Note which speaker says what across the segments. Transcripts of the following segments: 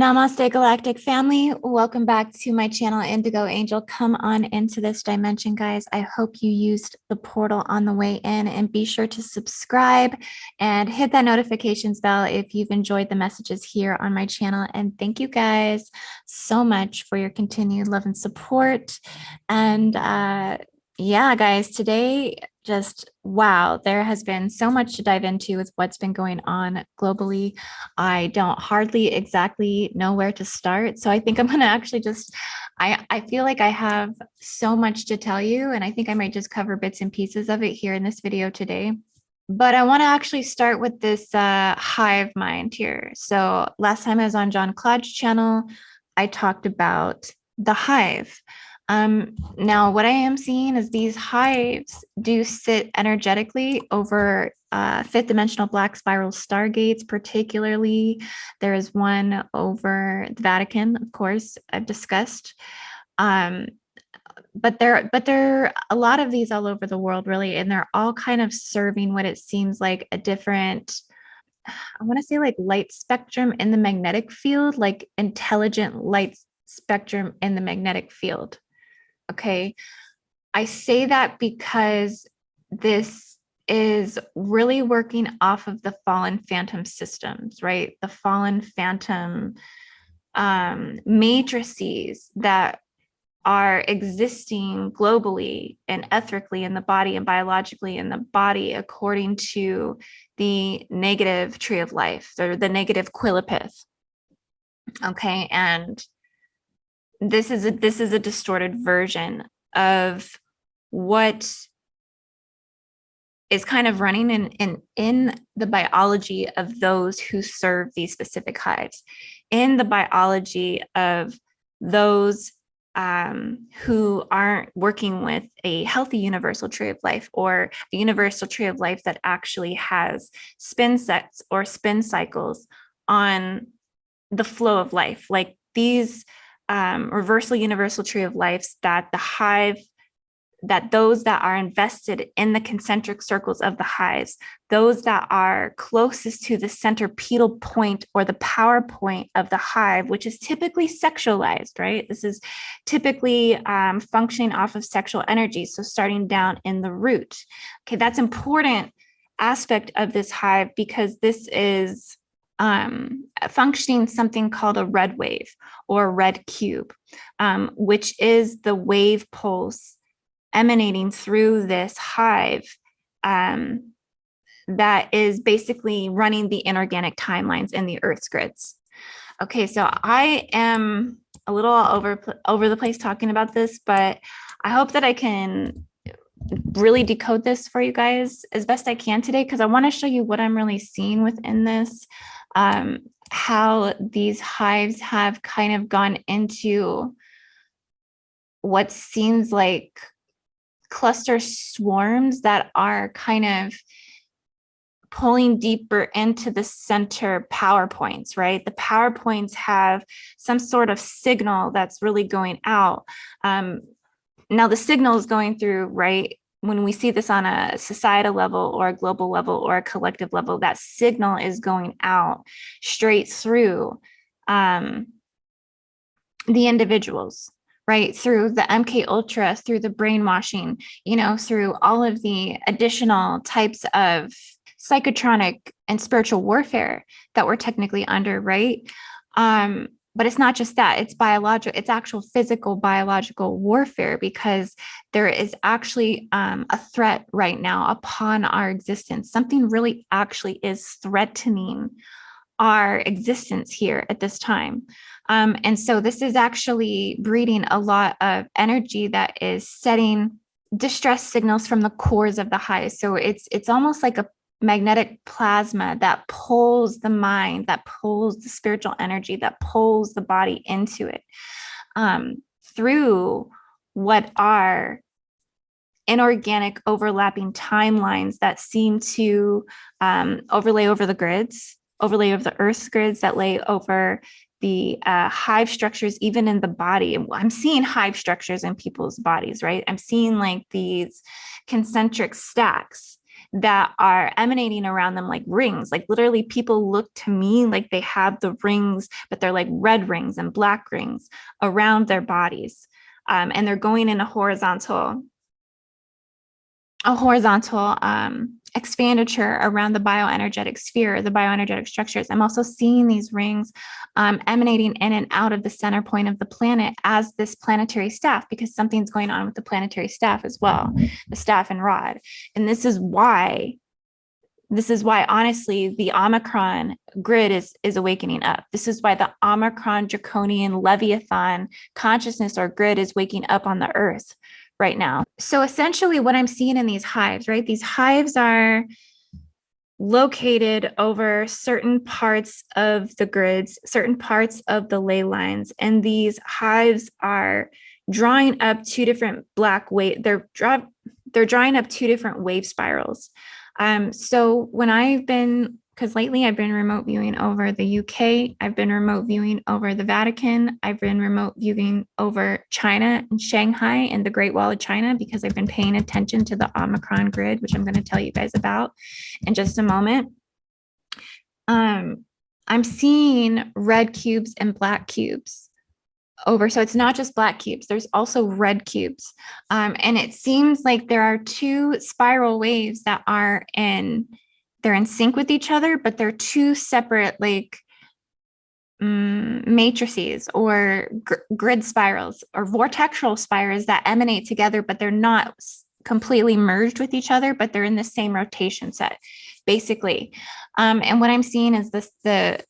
Speaker 1: Namaste, Galactic family. Welcome back to my channel, IndigoAngel. Come on into this dimension, guys. I hope you used the portal on the way in, and be sure to subscribe and hit that notifications bell if you've enjoyed the messages here on my channel. And thank you guys so much for your continued love and support. And yeah, guys, today, just wow, there has been so much to dive into with what's been going on globally. I don't hardly exactly know where to start. So I think I'm going to actually just, I feel like I have so much to tell you, and I think I might just cover bits and pieces of it here in this video today. But I want to actually start with this hive mind here. So last time I was on John Claude's channel, I talked about the hive. Now what I am seeing is these hives do sit energetically over fifth dimensional black spiral stargates. Particularly, there is one over the Vatican, of course, I've discussed. But there are a lot of these all over the world, really, and they're all kind of serving what it seems like a different, I want to say, like light spectrum in the magnetic field, like intelligent light spectrum in the magnetic field. Okay, I say that because this is really working off of the fallen phantom systems, right? The fallen phantom matrices that are existing globally and ethically in the body and biologically in the body, according to the negative tree of life, or the negative quillipith. Okay, and this is a distorted version of what is kind of running in the biology of those who serve these specific hives, in the biology of those who aren't working with a healthy universal tree of life, or a universal tree of life that actually has spin sets or spin cycles on the flow of life, like these reversal universal tree of lives that the hive, that those that are invested in the concentric circles of the hives, those that are closest to the centipedal point or the power point of the hive, which is typically sexualized, right? This is typically functioning off of sexual energy. So starting down in the root. Okay, that's important aspect of this hive, because this is functioning something called a red wave or red cube, which is the wave pulse emanating through this hive that is basically running the inorganic timelines in the Earth's grids. Okay, so I am a little all over the place talking about this, but I hope that I can really decode this for you guys as best I can today, because I want to show you what I'm really seeing within this, how these hives have kind of gone into what seems like cluster swarms that are kind of pulling deeper into the center power points, right? The power points have some sort of signal that's really going out. Now the signal is going through, right? When we see this on a societal level or a global level or a collective level, that signal is going out straight through the individuals, right? Through the MK Ultra, through the brainwashing, through all of the additional types of psychotronic and spiritual warfare that we're technically under, right? But it's not just that, it's biological, it's actual physical biological warfare, because there is actually a threat right now upon our existence. Something really actually is threatening our existence here at this time. And so this is actually breeding a lot of energy that is setting distress signals from the cores of the hive. So it's almost like a magnetic plasma that pulls the mind, that pulls the spiritual energy, that pulls the body into it, through what are inorganic overlapping timelines that seem to overlay over the grids, overlay over the Earth's grids, that lay over the hive structures, even in the body. I'm seeing hive structures in people's bodies, right? I'm seeing like these concentric stacks that are emanating around them like rings. Like literally people look to me like they have the rings, but they're like red rings and black rings around their bodies. And they're going in a horizontal expenditure around the bioenergetic sphere, the bioenergetic structures. I'm also seeing these rings emanating in and out of the center point of the planet as this planetary staff, because something's going on with the planetary staff as well, the staff and rod. And this is why honestly the Omicron grid is awakening up. This is why the Omicron Draconian Leviathan consciousness or grid is waking up on the earth right now. So essentially what I'm seeing in these hives, right? These hives are located over certain parts of the grids, certain parts of the ley lines. And these hives are drawing up two different they're drawing up two different wave spirals. So when because lately I've been remote viewing over the UK, I've been remote viewing over the Vatican, I've been remote viewing over China and Shanghai and the Great Wall of China, because I've been paying attention to the Omicron grid, which I'm going to tell you guys about in just a moment. I'm seeing red cubes and black cubes over. So it's not just black cubes, there's also red cubes. And it seems like there are two spiral waves that they're in sync with each other, but they're two separate matrices or grid spirals or vortexual spirals that emanate together, but they're not completely merged with each other, but they're in the same rotation set, basically. And what I'm seeing is the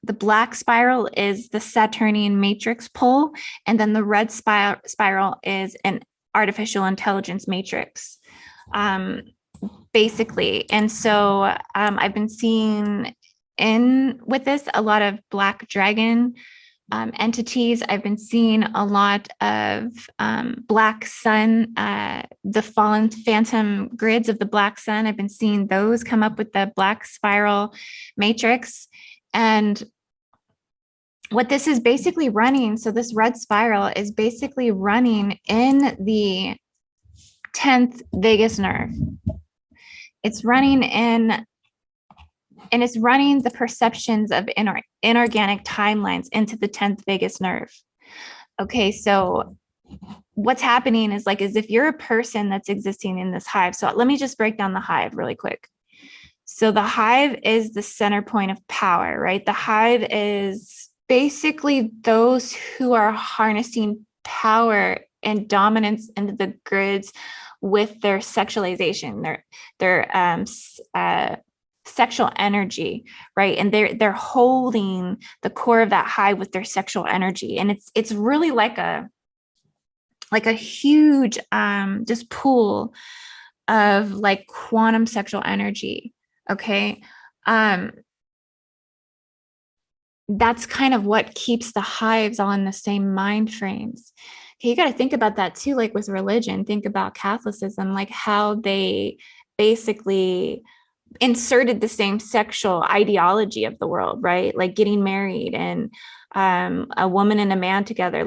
Speaker 1: black spiral is the Saturnian matrix pole, and then the red spiral is an artificial intelligence matrix, basically. And so I've been seeing with this a lot of black dragon entities. I've been seeing a lot of black sun, the fallen phantom grids of the black sun. I've been seeing those come up with the black spiral matrix. And what this is basically running, so this red spiral is basically running in the 10th vagus nerve. It's running in, and it's running the perceptions of inorganic timelines into the 10th vagus nerve. Okay, so what's happening is as if you're a person that's existing in this hive. So let me just break down the hive really quick. So the hive is the center point of power, right? The hive is basically those who are harnessing power and dominance into the grids with their sexualization, their sexual energy, right? And they're holding the core of that hive with their sexual energy, and it's really like a huge just pool of quantum sexual energy. Okay. That's kind of what keeps the hives all in the same mind frames. Okay, you got to think about that too, with religion. Think about Catholicism, how they basically inserted the same sexual ideology of the world, right? Getting married and a woman and a man together.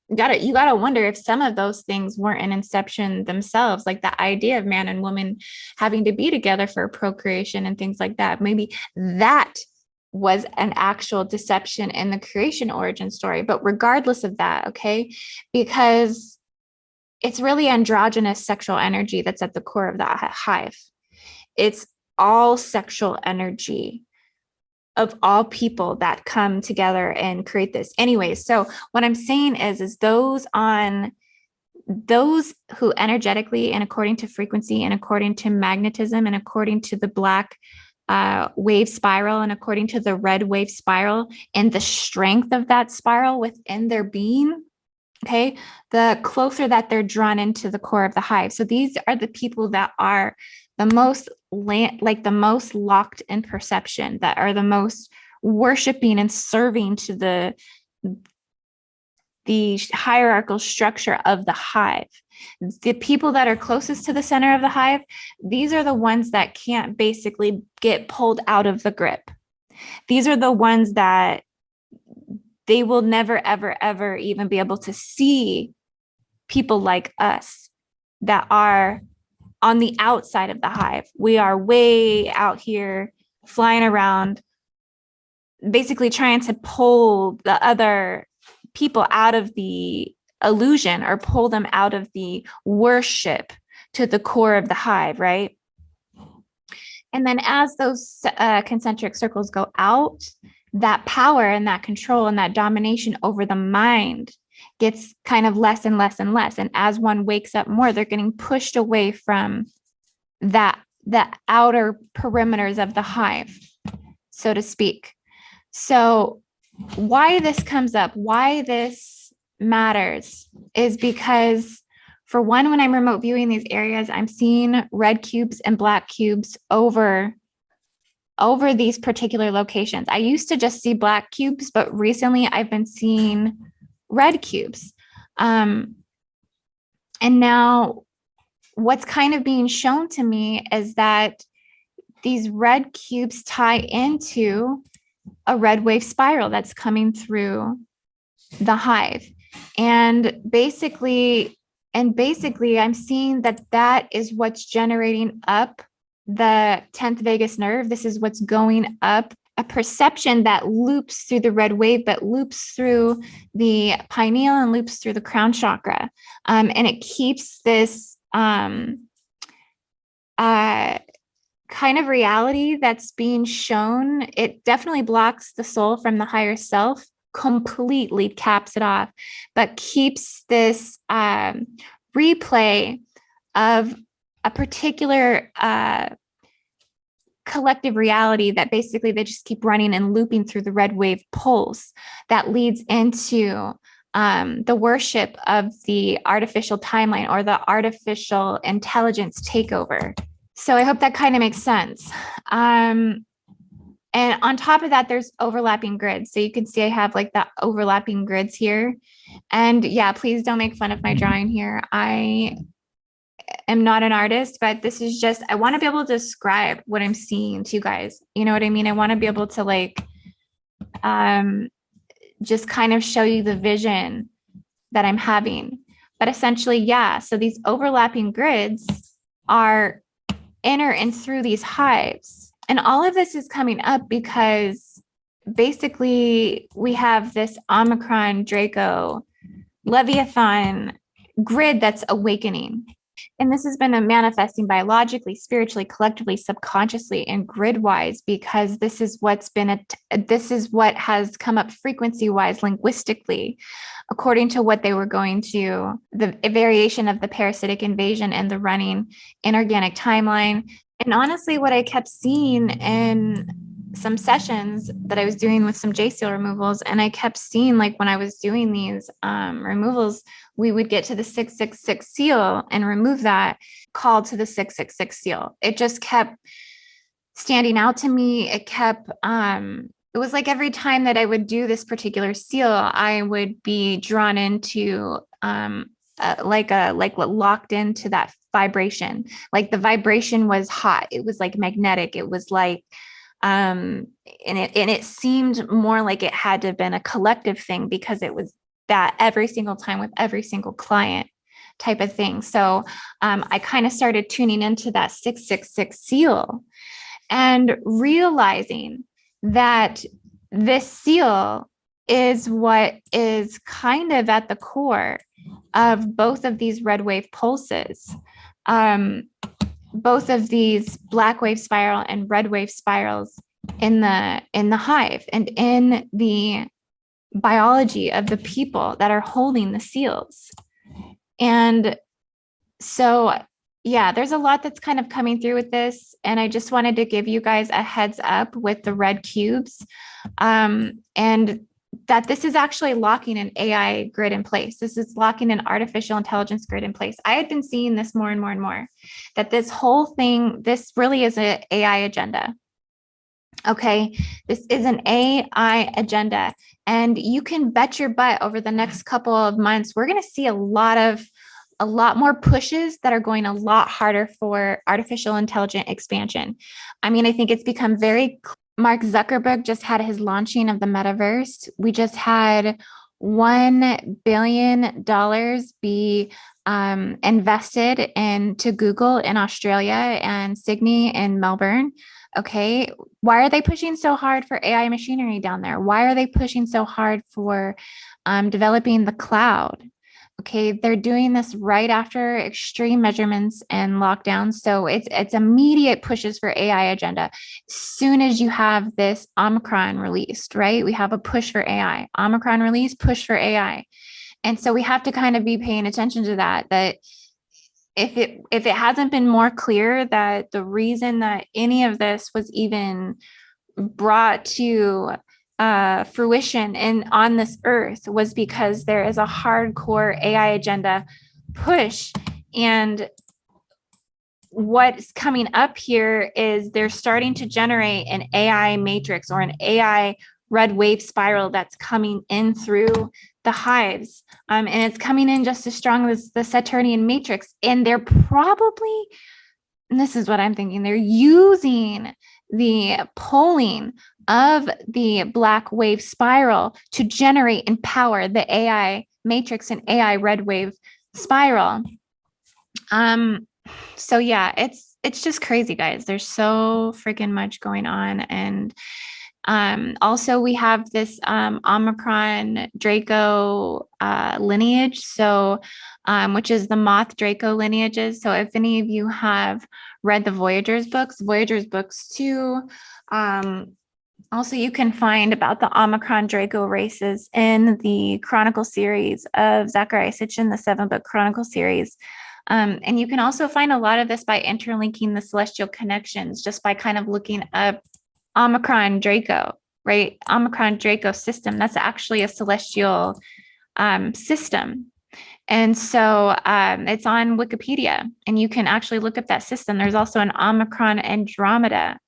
Speaker 1: You gotta wonder if some of those things weren't an inception themselves, the idea of man and woman having to be together for procreation and things like that. Maybe that was an actual deception in the creation origin story. But regardless of that, okay, because it's really androgynous sexual energy that's at the core of that hive. It's all sexual energy of all people that come together and create this. Anyways, so what I'm saying is those who energetically and according to frequency and according to magnetism and according to the black wave spiral and according to the red wave spiral and the strength of that spiral within their being, okay, the closer that they're drawn into the core of the hive. So these are the people that are the most the most locked in perception, that are the most worshiping and serving to the hierarchical structure of the hive. The people that are closest to the center of the hive, these are the ones that can't basically get pulled out of the grip. These are the ones that they will never, ever, ever even be able to see people like us that are on the outside of the hive. We are way out here flying around, basically trying to pull the other people out of the illusion or pull them out of the worship to the core of the hive, right? And then as those concentric circles go out, that power and that control and that domination over the mind gets kind of less and less and less. And as one wakes up more, they're getting pushed away from the outer perimeters of the hive, so to speak. So why this comes up, why this matters is because, for one, when I'm remote viewing these areas, I'm seeing red cubes and black cubes over these particular locations. I used to just see black cubes, but recently I've been seeing red cubes. And now what's kind of being shown to me is that these red cubes tie into a red wave spiral that's coming through the hive. And basically I'm seeing that is what's generating up the 10th vagus nerve. This is what's going up a perception that loops through the red wave, but loops through the pineal and loops through the crown chakra. And it keeps this kind of reality that's being shown. It definitely blocks the soul from the higher self, completely caps it off, but keeps this replay of a particular collective reality that basically they just keep running and looping through the red wave pulse that leads into the worship of the artificial timeline or the artificial intelligence takeover. So I hope that kind of makes sense. And on top of that, there's overlapping grids. So you can see I have like that overlapping grids here. And yeah, please don't make fun of my drawing here. I am not an artist, but this is just, I want to be able to describe what I'm seeing to you guys. You know what I mean? I want to be able to like, just kind of show you the vision that I'm having. But essentially, yeah. So these overlapping grids are inner and through these hives. And all of this is coming up because basically we have this Omicron Draco Leviathan grid that's awakening. And this has been manifesting biologically, spiritually, collectively, subconsciously, and grid-wise, because this is what's been, this is what has come up frequency-wise, linguistically, according to what they were going to, the variation of the parasitic invasion and the running inorganic timeline. And honestly, what I kept seeing in some sessions that I was doing with some J seal removals, and I kept seeing, like when I was doing these removals, we would get to the 666 seal and remove that, call to the 666 seal. It just kept standing out to me. It kept, it was like every time that I would do this particular seal, I would be drawn into like locked into that vibration. Like the vibration was hot. It was like magnetic. It was like, and it seemed more like it had to have been a collective thing because it was that every single time with every single client type of thing. So I kind of started tuning into that 666 seal and realizing that this seal is what is kind of at the core of both of these red wave pulses. Both of these black wave spiral and red wave spirals in the hive and in the biology of the people that are holding the seals. And so, yeah, there's a lot that's kind of coming through with this. And I just wanted to give you guys a heads up with the red cubes, and that this is actually locking an AI grid in place. This is locking an artificial intelligence grid in place. I had been seeing this more and more and more, that this whole thing, this really is an AI agenda. Okay, this is an AI agenda. And you can bet your butt over the next couple of months, we're going to see a lot more pushes that are going a lot harder for artificial intelligent expansion. I mean, I think it's become very, Mark Zuckerberg just had his launching of the metaverse. We just had $1 billion be invested into Google in Australia and Sydney in Melbourne. Okay, why are they pushing so hard for AI machinery down there? Why are they pushing so hard for developing the cloud? Okay, they're doing this right after extreme measurements and lockdowns. So it's immediate pushes for AI agenda. As soon as you have this Omicron released, right? We have a push for AI. Omicron release, push for AI. And so we have to kind of be paying attention to that, that if it hasn't been more clear that the reason that any of this was even brought to fruition and on this earth was because there is a hardcore AI agenda push. And what's coming up here is they're starting to generate an AI matrix or an AI red wave spiral that's coming in through the hives. And it's coming in just as strong as the Saturnian matrix. And they're probably, and this is what I'm thinking, they're using the polling of the black wave spiral to generate and power the AI matrix and AI red wave spiral. So yeah, it's just crazy, guys. There's so freaking much going on. And also we have this Omicron Draco lineage, so which is the Moth Draco lineages. So if any of you have read the Voyagers books too, also you can find about the Omicron Draco races in the Chronicle series of Zechariah Sitchin, the 7-book Chronicle series. And you can also find a lot of this by interlinking the celestial connections, just by kind of looking up Omicron Draco, right? Omicron Draco system. That's actually a celestial system. And so it's on Wikipedia, and you can actually look up that system. There's also an Omicron Andromeda.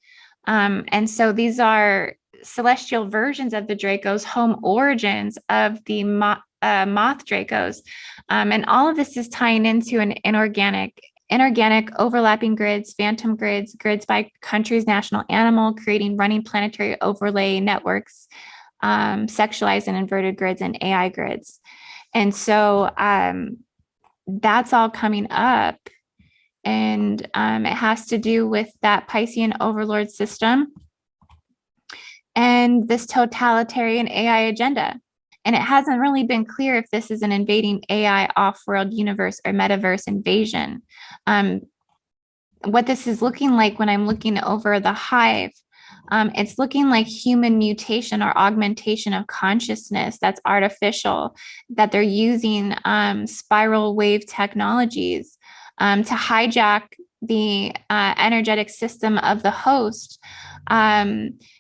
Speaker 1: And so these are celestial versions of the Dracos, home origins of the Moth Dracos. And all of this is tying into an inorganic overlapping grids, phantom grids, grids by country's national animal, creating running planetary overlay networks, sexualized and inverted grids, and AI grids. And so that's all coming up. And it has to do with that Piscean overlord system and this totalitarian AI agenda. And it hasn't really been clear if this is an invading AI off-world universe or metaverse invasion. What this is looking like when I'm looking over the hive, it's looking like human mutation or augmentation of consciousness that's artificial, that they're using spiral wave technologies to hijack the energetic system of the host.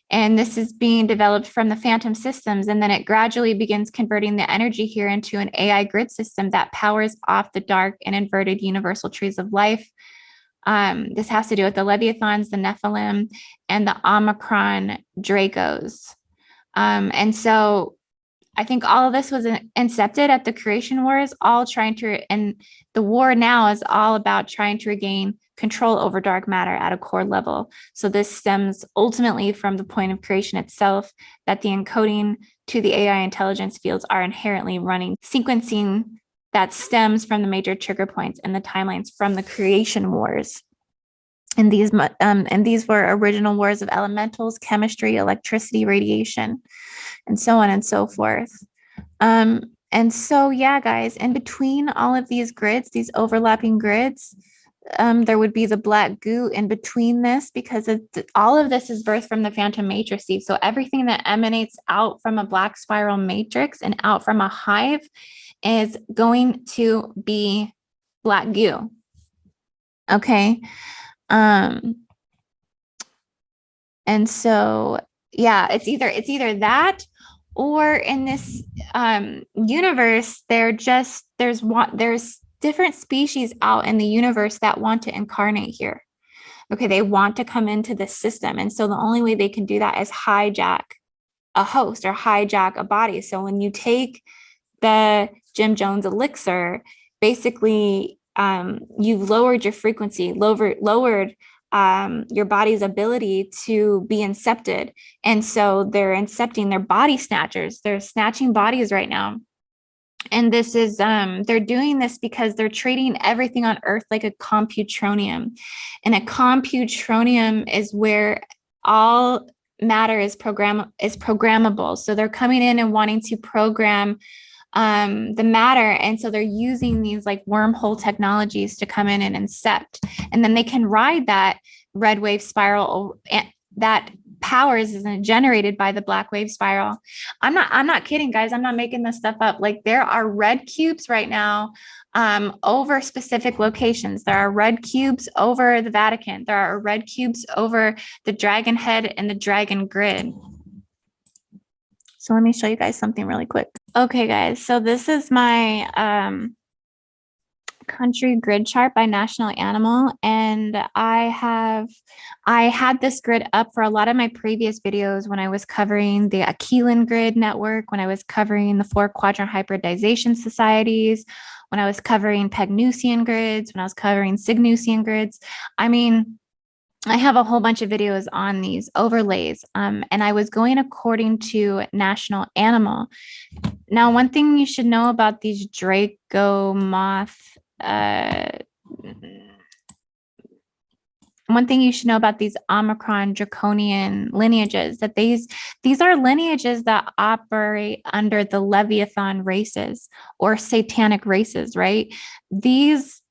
Speaker 1: And this is being developed from the phantom systems. And then it gradually begins converting the energy here into an AI grid system that powers off the dark and inverted universal trees of life. This has to do with the Leviathans, the Nephilim, and the Omicron Dracos. And so I think all of this was incepted at the creation wars, and the war now is all about trying to regain control over dark matter at a core level. So this stems ultimately from the point of creation itself, that the encoding to the AI intelligence fields are inherently running sequencing that stems from the major trigger points and the timelines from the creation wars. And these were original wars of elementals, chemistry, electricity, radiation, and so on and so forth. And so, yeah, guys, in between all of these grids, these overlapping grids, there would be the black goo in between this, because all of this is birthed from the phantom matrix. So everything that emanates out from a black spiral matrix and out from a hive is going to be black goo. Okay. And so, yeah, it's either that, or in this universe, there's different species out in the universe that want to incarnate here. Okay, they want to come into this system. And so the only way they can do that is hijack a host or hijack a body. So when you take the Jim Jones elixir, basically you've lowered your frequency, lowered your body's ability to be incepted. And so they're incepting their body snatchers. They're snatching bodies right now. And this is, they're doing this because they're treating everything on Earth like a computronium. And a computronium is where all matter is programmable. So they're coming in and wanting to program the matter. And so they're using these like wormhole technologies to come in and incept. And then they can ride that red wave spiral that powers is generated by the black wave spiral. I'm not kidding, guys. I'm not making this stuff up. Like, there are red cubes right now over specific locations. There are red cubes over the Vatican. There are red cubes over the dragon head and the dragon grid. So let me show you guys something really quick. Okay, guys. So this is my country grid chart by national animal, and I had this grid up for a lot of my previous videos when I was covering the Aquilan grid network, when I was covering the 4 quadrant hybridization societies, when I was covering Pegnusian grids, when I was covering Signusian grids. I mean, I have a whole bunch of videos on these overlays, and I was going according to national animal. Now, one thing you should know about these Draco moth, one thing you should know about these Omicron Draconian lineages, that these are lineages that operate under the Leviathan races or satanic races, right? These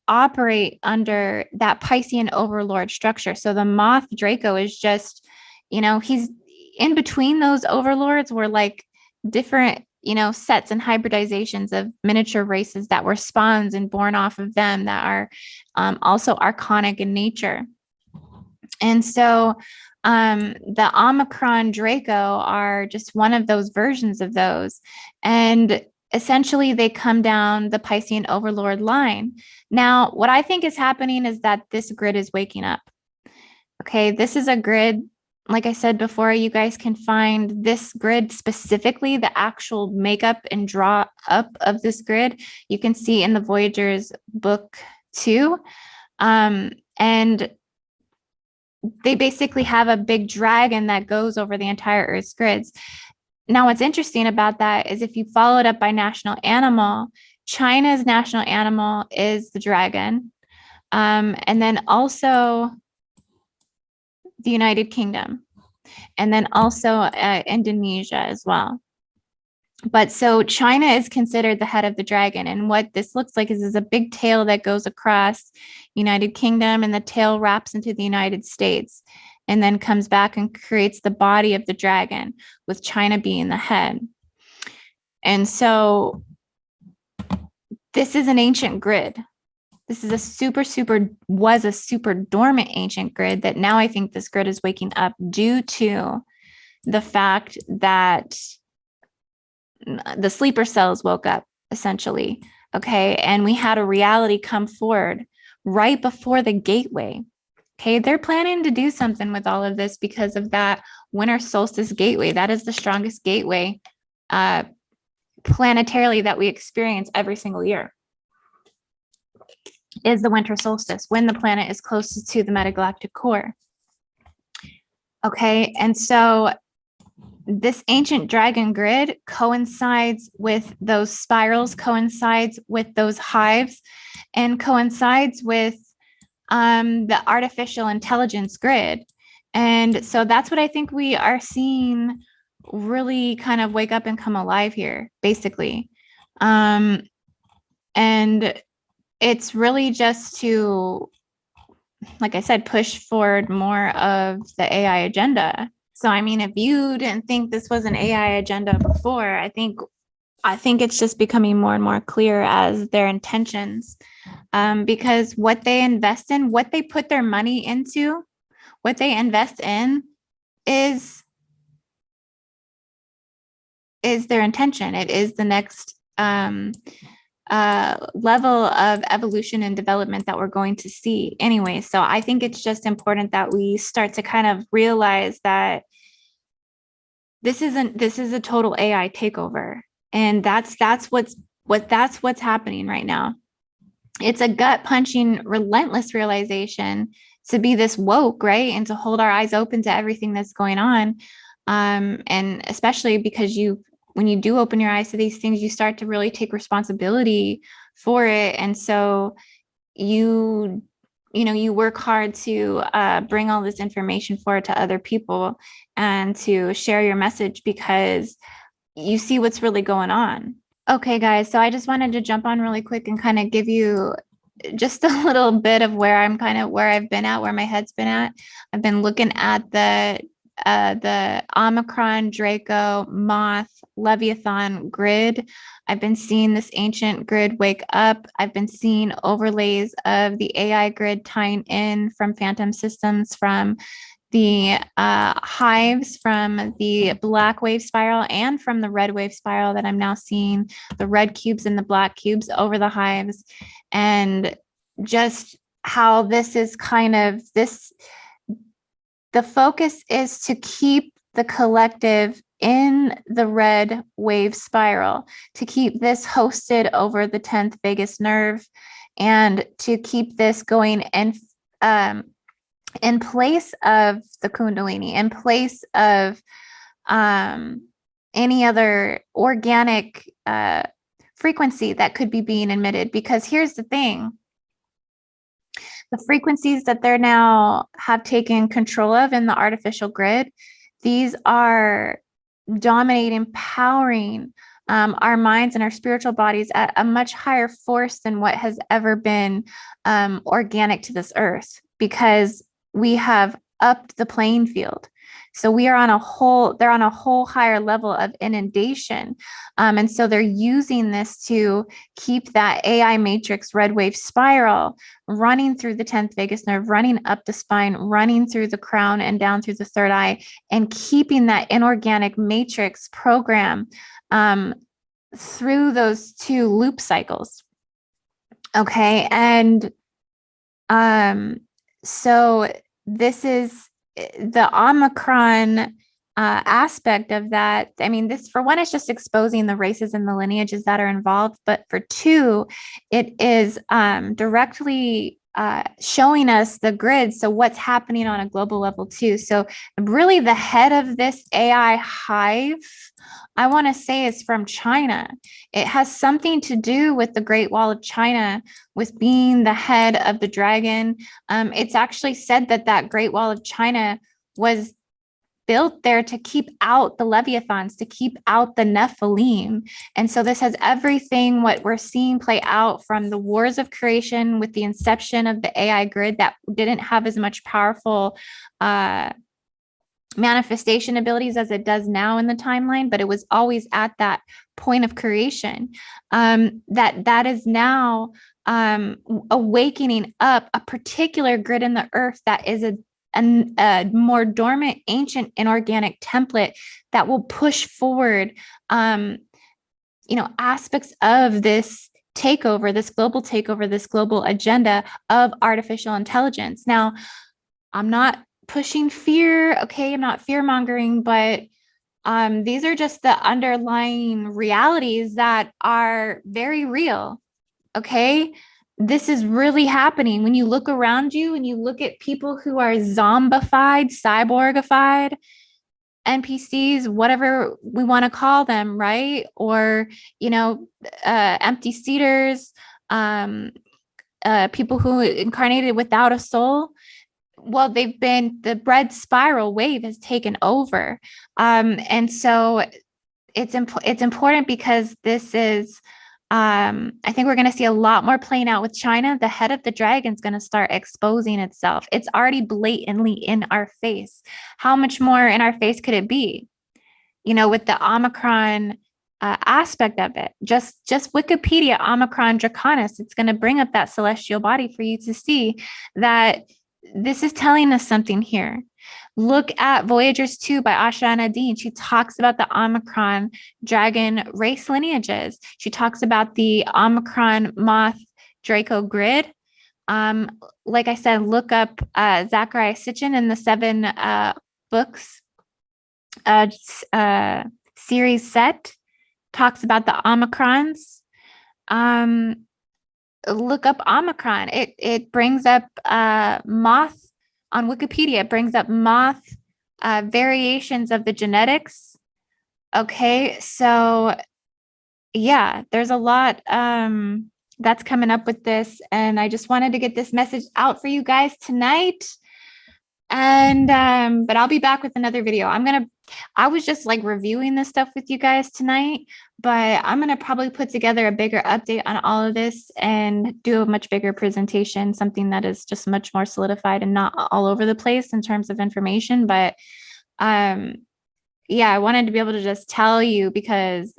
Speaker 1: operate under that Piscean overlord structure. So the moth Draco is just, he's in between those overlords were like different, sets and hybridizations of miniature races that were spawns and born off of them that are also archonic in nature. And so the Omicron Draco are just one of those versions of those. And essentially, they come down the Piscean overlord line. Now, what I think is happening is that this grid is waking up. Okay, this is a grid. Like I said before, you guys can find this grid specifically, the actual makeup and draw up of this grid. You can see in the Voyagers book 2. And they basically have a big dragon that goes over the entire Earth's grids. Now, what's interesting about that is if you follow it up by national animal, China's national animal is the dragon. And then also the United Kingdom, and then also Indonesia as well. But so China is considered the head of the dragon. And what this looks like is a big tail that goes across United Kingdom, and the tail wraps into the United States and then comes back and creates the body of the dragon, with China being the head. And so this is an ancient grid. This is a super dormant ancient grid that now I think this grid is waking up due to the fact that the sleeper cells woke up, essentially. Okay. And we had a reality come forward right before the gateway. Okay. They're planning to do something with all of this because of that winter solstice gateway. That is the strongest gateway planetarily that we experience every single year, is the winter solstice, when the planet is closest to the metagalactic core. Okay, and so this ancient dragon grid coincides with those spirals, coincides with those hives, and coincides with the artificial intelligence grid. And so that's what I think we are seeing really kind of wake up and come alive here, basically. And it's really just to, like I said, push forward more of the AI agenda. So, I mean, if you didn't think this was an AI agenda before, I think it's just becoming more and more clear as their intentions, because what they invest in, what they put their money into, what they invest in is their intention. It is the next level of evolution and development that we're going to see anyway. So I think it's just important that we start to kind of realize that this is a total AI takeover. And that's what's happening right now. It's a gut punching, relentless realization to be this woke, right? And to hold our eyes open to everything that's going on. And especially because you when you do open your eyes to these things, you start to really take responsibility for it. And so you work hard to bring all this information forward to other people and to share your message because you see what's really going on. Okay, guys, so I just wanted to jump on really quick and kind of give you just a little bit of where I've been at, where my head's been at. I've been looking at the Omicron Draco Moth Leviathan grid. I've been seeing this ancient grid wake up. I've been seeing overlays of the AI grid tying in from phantom systems, from the hives, from the black wave spiral, and from the red wave spiral that I'm now seeing the red cubes and the black cubes over the hives. And just how this is kind of this, the focus is to keep the collective in the red wave spiral, to keep this hosted over the 10th vagus nerve, and to keep this going in place of the Kundalini, in place of any other organic frequency that could be being emitted. Because here's the thing, the frequencies that they're now have taken control of in the artificial grid, these are dominating, powering our minds and our spiritual bodies at a much higher force than what has ever been organic to this earth, because we have upped the playing field. So we are they're on a whole higher level of inundation. And so they're using this to keep that AI matrix red wave spiral running through the 10th vagus nerve, running up the spine, running through the crown and down through the third eye, and keeping that inorganic matrix program through those two loop cycles. Okay. And so this is the Omicron aspect of that. I mean, this, for one, is just exposing the races and the lineages that are involved. But for two, it is directly showing us the grid. So what's happening on a global level too. So really the head of this AI hive, I want to say, is from China. It has something to do with the Great Wall of China, with being the head of the dragon. It's actually said that that Great Wall of China was built there to keep out the Leviathans, to keep out the Nephilim. And so this has everything what we're seeing play out from the wars of creation with the inception of the AI grid that didn't have as much powerful manifestation abilities as it does now in the timeline, but it was always at that point of creation. That is now awakening up a particular grid in the earth that is a more dormant, ancient, inorganic template that will push forward, aspects of this takeover, this global agenda of artificial intelligence. Now, I'm not pushing fear. Okay. I'm not fear mongering, but these are just the underlying realities that are very real. Okay. This is really happening. When you look around you and you look at people who are zombified, cyborgified, NPCs, whatever we want to call them, right? Or, empty seaters, people who incarnated without a soul. Well, the red spiral wave has taken over. And so it's important because this is, I think we're going to see a lot more playing out with China. The head of the dragon is going to start exposing itself. It's already blatantly in our face. How much more in our face could it be? With the Omicron aspect of it, just Wikipedia Omicron Draconis, it's going to bring up that celestial body for you to see that this is telling us something here. Look at Voyagers 2 by Ashayana Deane. She talks about the Omicron dragon race lineages. She talks about the Omicron moth Draco grid. Like I said, look up Zechariah Sitchin in the 7 books series set. Talks about the Omicrons. Look up Omicron. It brings up moth on Wikipedia. It brings up moth variations of the genetics Okay, so yeah, there's a lot that's coming up with this, and I just wanted to get this message out for you guys tonight. And but I'll be back with another video. I was just like reviewing this stuff with you guys tonight, but I'm gonna probably put together a bigger update on all of this and do a much bigger presentation, something that is just much more solidified and not all over the place in terms of information. But um yeah, I wanted to be able to just tell you because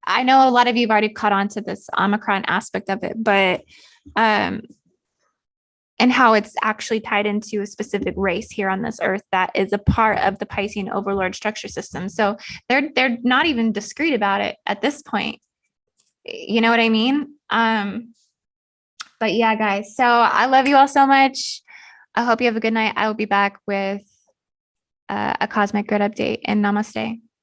Speaker 1: I know a lot of you have already caught on to this Omicron aspect of it, but um and how it's actually tied into a specific race here on this earth that is a part of the Piscean overlord structure system. So they're not even discreet about it at this point. You know what I mean? But yeah, guys. So I love you all so much. I hope you have a good night. I will be back with a cosmic grid update, and namaste.